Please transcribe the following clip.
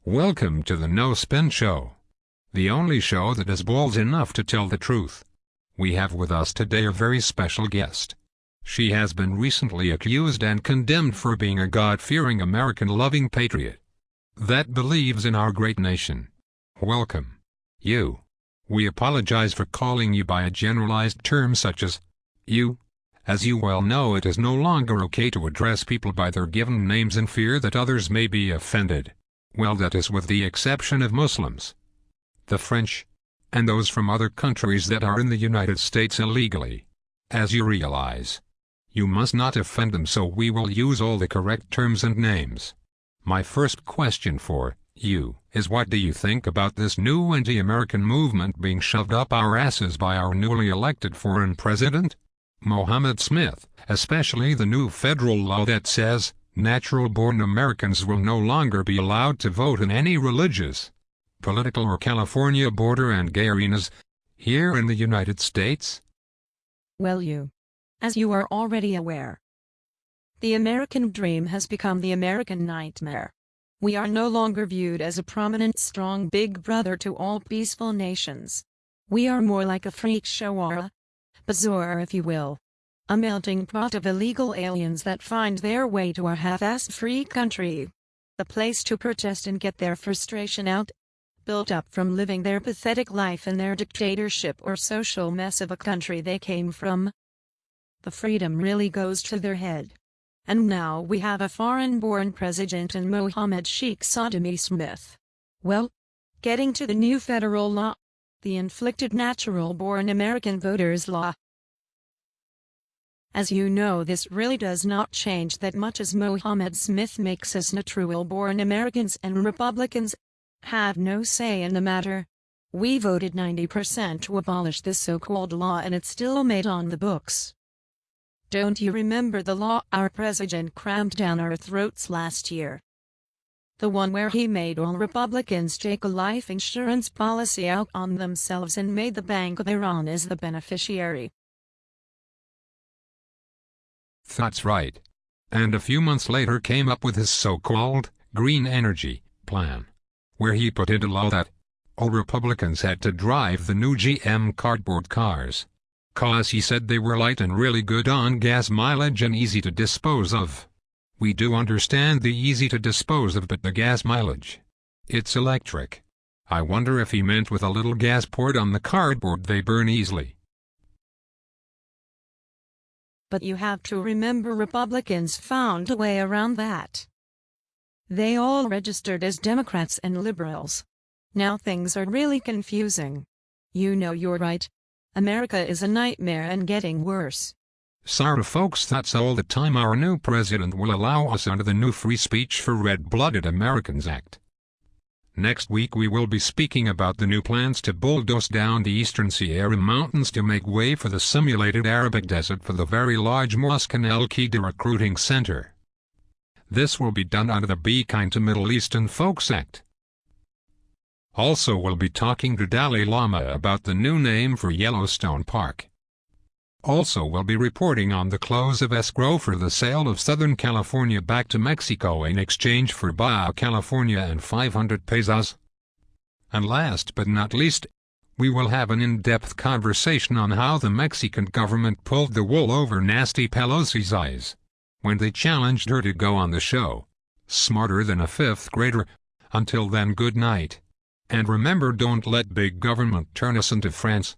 Welcome to the No Spin Show. The only show that has balls enough to tell the truth. We have with us today a very special guest. She has been recently accused and condemned for being a God-fearing American-loving patriot that believes in our great nation. Welcome. You. We apologize for calling you by a generalized term such as you. As you well know, it is no longer okay to address people by their given names in fear that others may be offended. Well, that is with the exception of Muslims, the French, and those from other countries that are in the United States illegally. As you realize, you must not offend them, so we will use all the correct terms and names. My first question for you is, what do you think about this new anti-American movement being shoved up our asses by our newly elected foreign president, Mohammed Smith, especially the new federal law that says natural-born Americans will no longer be allowed to vote in any religious, political or California border and gay arenas here in the United States? Well, as you are already aware, the American dream has become the American nightmare. We are no longer viewed as a prominent, strong big brother to all peaceful nations. We are more like a freak show or a bazaar, if you will. A melting pot of illegal aliens that find their way to our half-assed free country. The place to protest and get their frustration out, built up from living their pathetic life in their dictatorship or social mess of a country they came from. The freedom really goes to their head. And now we have a foreign-born president in Mohammed Sheikh Sodomy Smith. Well, getting to the new federal law, the inflicted natural-born American voters law. As you know, this really does not change that much, as Mohammed Smith makes us natural-born Americans and Republicans have no say in the matter. We voted 90% to abolish this so-called law, and it's still made on the books. Don't you remember the law our president crammed down our throats last year? The one where he made all Republicans take a life insurance policy out on themselves and made the Bank of Iran as the beneficiary. That's right. And a few months later came up with his so-called green energy plan, where he put into law that all Republicans had to drive the new GM cardboard cars, 'cause he said they were light and really good on gas mileage and easy to dispose of. We do understand the easy to dispose of, but the gas mileage, it's electric. I wonder if he meant with a little gas poured on the cardboard they burn easily. But you have to remember, Republicans found a way around that. They all registered as Democrats and liberals. Now things are really confusing. You know, you're right. America is a nightmare and getting worse. Sorry folks, that's all the time our new president will allow us under the new Free Speech for Red-Blooded Americans Act. Next week we will be speaking about the new plans to bulldoze down the eastern Sierra Mountains to make way for the simulated Arabic desert for the very large Mosk and Al-Qaeda recruiting center. This will be done under the Be Kind to Middle Eastern Folks Act. Also, we'll be talking to Dalai Lama about the new name for Yellowstone Park. Also, we'll be reporting on the close of escrow for the sale of Southern California back to Mexico in exchange for Baja California and 500 pesos. And last but not least, we will have an in-depth conversation on how the Mexican government pulled the wool over Nasty Pelosi's eyes when they challenged her to go on the show. Smarter than a fifth grader. Until then, good night. And remember, don't let big government turn us into friends.